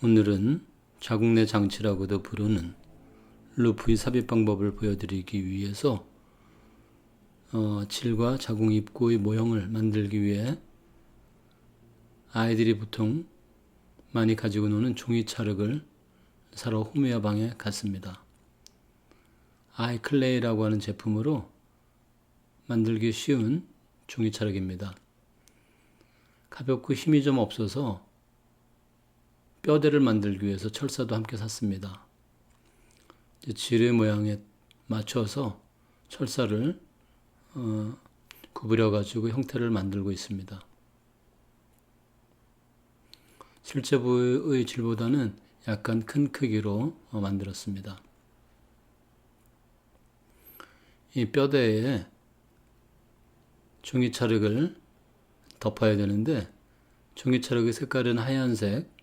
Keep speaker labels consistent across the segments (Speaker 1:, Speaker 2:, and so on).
Speaker 1: 오늘은 자국 내 장치라고도 부르는 루프의 삽입 방법을 보여드리기 위해서 질과 자국 입구의 모형을 만들기 위해 아이들이 보통 많이 가지고 노는 종이 찰흙을 사러 홈웨어방에 갔습니다. 아이클레이라고 하는 제품으로 만들기 쉬운 종이 찰흙입니다. 가볍고 힘이 좀 없어서 뼈대를 만들기 위해서 철사도 함께 샀습니다. 지뢰 모양에 맞춰서 철사를 구부려 가지고 형태를 만들고 있습니다. 실제의 질보다는 약간 큰 크기로 만들었습니다. 이 뼈대에 종이 찰흙을 덮어야 되는데 종이 찰흙의 색깔은 하얀색,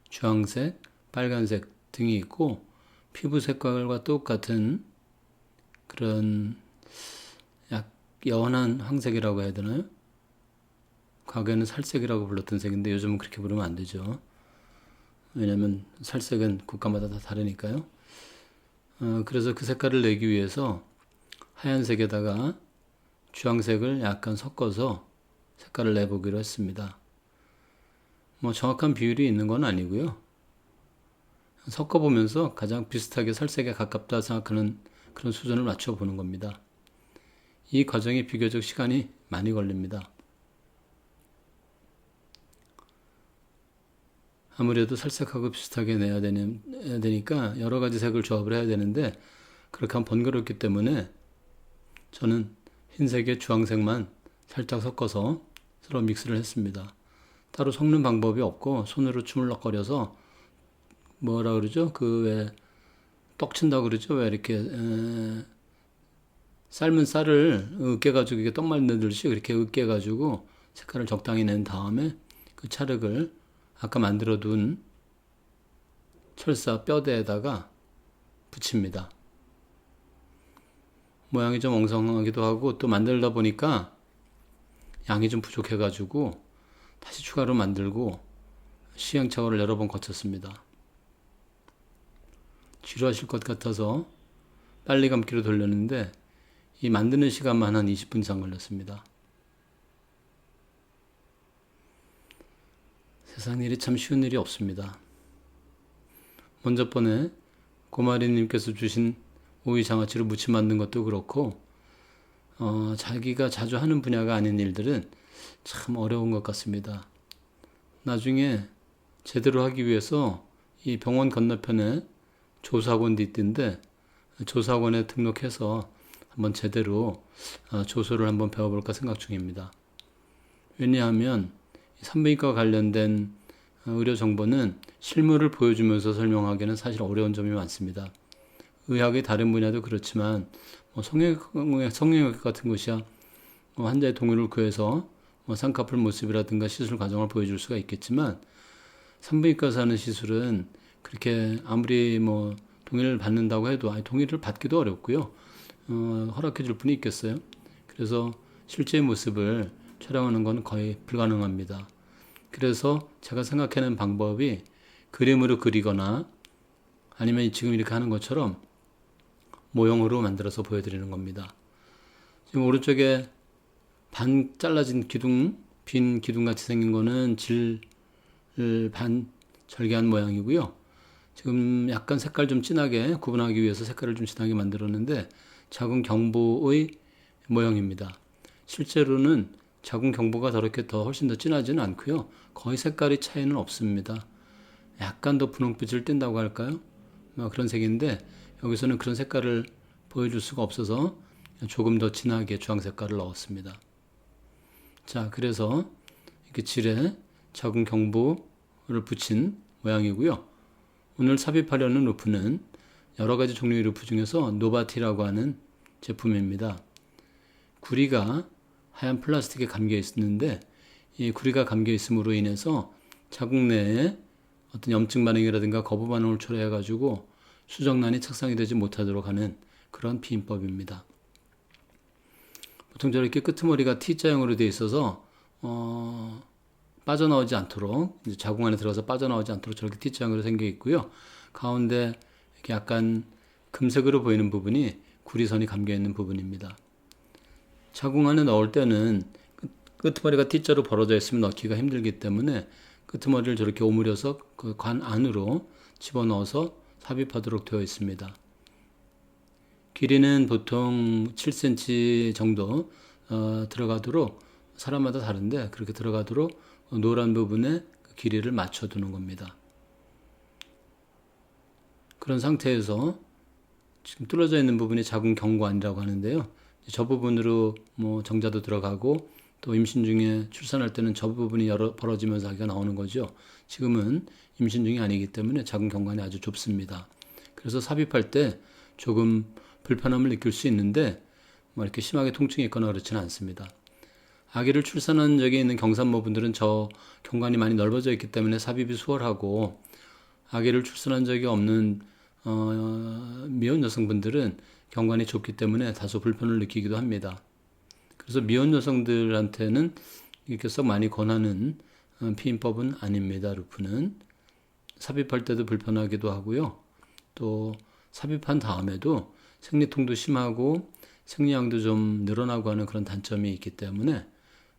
Speaker 1: 주황색, 빨간색 등이 있고 피부 색깔과 똑같은 그런 연한 황색이라고 해야 되나요? 과거에는 살색이라고 불렀던 색인데 요즘은 그렇게 부르면 안 되죠. 왜냐하면 살색은 국가마다 다 다르니까요. 그래서 그 색깔을 내기 위해서 하얀색에다가 주황색을 약간 섞어서 색깔을 내보기로 했습니다. 정확한 비율이 있는 건 아니고요. 섞어보면서 가장 비슷하게 살색에 가깝다 생각하는 그런 수준을 맞춰보는 겁니다. 이 과정이 비교적 시간이 많이 걸립니다. 아무래도 살색하고 비슷하게 내야 되니까 여러 가지 색을 조합을 해야 되는데 그렇게 하면 번거롭기 때문에 저는 흰색에 주황색만 살짝 섞어서 서로 믹스를 했습니다. 따로 섞는 방법이 없고 손으로 주물럭거려서 뭐라 그러죠? 왜 떡친다고 그러죠? 왜 이렇게 삶은 쌀을 으깨가지고 이게 떡 만들듯이 그렇게 으깨가지고 색깔을 적당히 낸 다음에 그 찰흙을 아까 만들어둔 철사 뼈대에다가 붙입니다. 모양이 좀 엉성하기도 하고 또 만들다 보니까 양이 좀 부족해가지고 다시 추가로 만들고 시행착오를 여러 번 거쳤습니다. 지루하실 것 같아서 빨리 감기로 돌렸는데 이 만드는 시간만 한 20분 이상 걸렸습니다. 세상 일이 참 쉬운 일이 없습니다. 먼저 번에 고마리님께서 주신 오이 장아찌로 무침 만든 것도 그렇고 자기가 자주 하는 분야가 아닌 일들은 참 어려운 것 같습니다. 나중에 제대로 하기 위해서 이 병원 건너편에 조수학원도 있던데 조수학원에 등록해서 한번 제대로 조수를 한번 배워볼까 생각 중입니다. 왜냐하면 산부인과 관련된 의료 정보는 실물을 보여주면서 설명하기는 사실 어려운 점이 많습니다. 의학의 다른 분야도 그렇지만 성형외과 같은 곳이야 환자의 동의를 구해서 쌍꺼풀 모습이라든가 시술 과정을 보여줄 수가 있겠지만 산부인과에서 하는 시술은 그렇게 아무리 동의를 받는다고 해도 동의를 받기도 어렵고요. 허락해 줄 분이 있겠어요. 그래서 실제 모습을 촬영하는 건 거의 불가능합니다. 그래서 제가 생각하는 방법이 그림으로 그리거나 아니면 지금 이렇게 하는 것처럼 모형으로 만들어서 보여드리는 겁니다. 지금 오른쪽에 반 잘라진 기둥, 빈 기둥같이 생긴 거는 반 절개한 모양이고요. 지금 약간 색깔 좀 진하게 구분하기 위해서 색깔을 좀 진하게 만들었는데 자궁 경부의 모형입니다. 실제로는 자궁 경부가 저렇게 훨씬 더 진하지는 않고요. 거의 색깔의 차이는 없습니다. 약간 더 분홍빛을 띈다고 할까요? 그런 색인데 여기서는 그런 색깔을 보여줄 수가 없어서 조금 더 진하게 주황 색깔을 넣었습니다. 자, 그래서 이렇게 질에 자궁 경부를 붙인 모양이고요. 오늘 삽입하려는 루프는 여러 가지 종류의 루프 중에서 노바티라고 하는 제품입니다. 구리가 하얀 플라스틱에 감겨 있는데 이 구리가 감겨 있음으로 인해서 자궁 내에 어떤 염증 반응이라든가 거부 반응을 초래해 가지고 수정란이 착상이 되지 못하도록 하는 그런 비임법입니다. 보통 저렇게 끄트머리가 T자형으로 되어 있어서 빠져나오지 않도록 이제 자궁 안에 들어가서 빠져나오지 않도록 저렇게 T자형으로 생겨 있고요. 가운데 이렇게 약간 금색으로 보이는 부분이 구리선이 감겨 있는 부분입니다. 자궁 안에 넣을 때는 끄트머리가 T자로 벌어져 있으면 넣기가 힘들기 때문에 끄트머리를 저렇게 오므려서 그 관 안으로 집어넣어서 삽입하도록 되어 있습니다. 길이는 보통 7cm 정도 들어가도록 사람마다 다른데 그렇게 들어가도록 노란 부분에 그 길이를 맞춰두는 겁니다. 그런 상태에서 지금 뚫어져 있는 부분이 자궁 경관이라고 하는데요. 저 부분으로 뭐 정자도 들어가고 또 임신 중에 출산할 때는 저 부분이 벌어지면서 아기가 나오는 거죠. 지금은 임신 중이 아니기 때문에 자궁 경관이 아주 좁습니다. 그래서 삽입할 때 조금 불편함을 느낄 수 있는데 뭐 이렇게 심하게 통증이 있거나 그렇지는 않습니다. 아기를 출산한 적이 있는 경산모분들은 저 경관이 많이 넓어져 있기 때문에 삽입이 수월하고 아기를 출산한 적이 없는 미혼 여성분들은 경관이 좁기 때문에 다소 불편을 느끼기도 합니다. 그래서 미혼 여성들한테는 이렇게 썩 많이 권하는 피임법은 아닙니다. 루프는 삽입할 때도 불편하기도 하고요. 또 삽입한 다음에도 생리통도 심하고 생리량도 좀 늘어나고 하는 그런 단점이 있기 때문에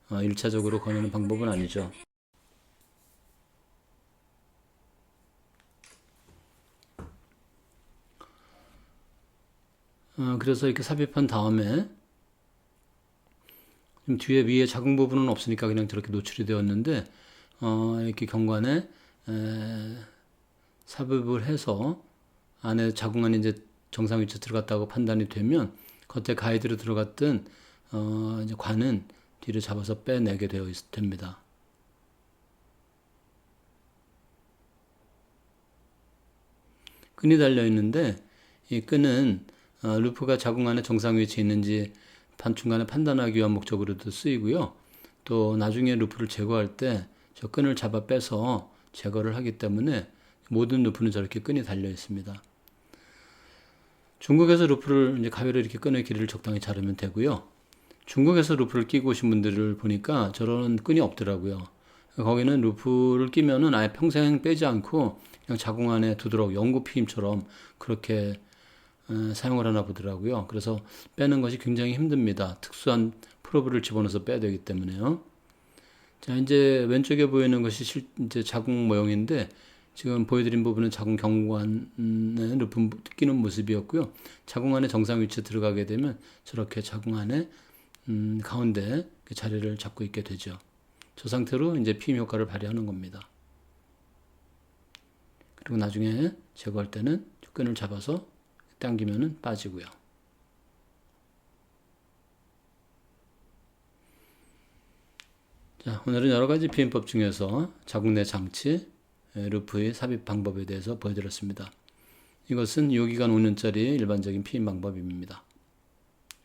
Speaker 1: 1차적으로 권하는 방법은 아니죠. 그래서 이렇게 삽입한 다음에 좀 뒤에 위에 자궁 부분은 없으니까 그냥 저렇게 노출이 되었는데 이렇게 경관에 삽입을 해서 안에 자궁 안에 이제 정상 위치에 들어갔다고 판단이 되면 겉에 가이드로 들어갔던 이제 관은 뒤를 잡아서 빼내게 됩니다. 끈이 달려 있는데 이 끈은 루프가 자궁 안에 정상 위치에 있는지 중간에 판단하기 위한 목적으로도 쓰이고요. 또 나중에 루프를 제거할 때 저 끈을 잡아 빼서 제거를 하기 때문에 모든 루프는 저렇게 끈이 달려 있습니다. 중국에서 루프를 이제 가위로 이렇게 끈의 길이를 적당히 자르면 되고요. 중국에서 루프를 끼고 오신 분들을 보니까 저런 끈이 없더라고요. 거기는 루프를 끼면은 아예 평생 빼지 않고 그냥 자궁 안에 두도록 연고 피임처럼 그렇게 사용을 하나 보더라고요. 그래서 빼는 것이 굉장히 힘듭니다. 특수한 프로브를 집어넣어서 빼야 되기 때문에요. 자, 이제 왼쪽에 보이는 것이 이제 자궁 모형인데 지금 보여드린 부분은 자궁 경관에 루프 끼는 모습이었고요. 자궁 안에 정상 위치에 들어가게 되면 저렇게 자궁 안에 가운데 그 자리를 잡고 있게 되죠. 저 상태로 이제 피임 효과를 발휘하는 겁니다. 그리고 나중에 제거할 때는 끈을 잡아서 당기면은 빠지고요. 자, 오늘은 여러 가지 피임법 중에서 자궁 내 장치, 루프의 삽입 방법에 대해서 보여드렸습니다. 이것은 유효기간 5년짜리 일반적인 피임 방법입니다.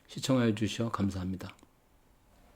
Speaker 1: 시청해 주셔서 감사합니다.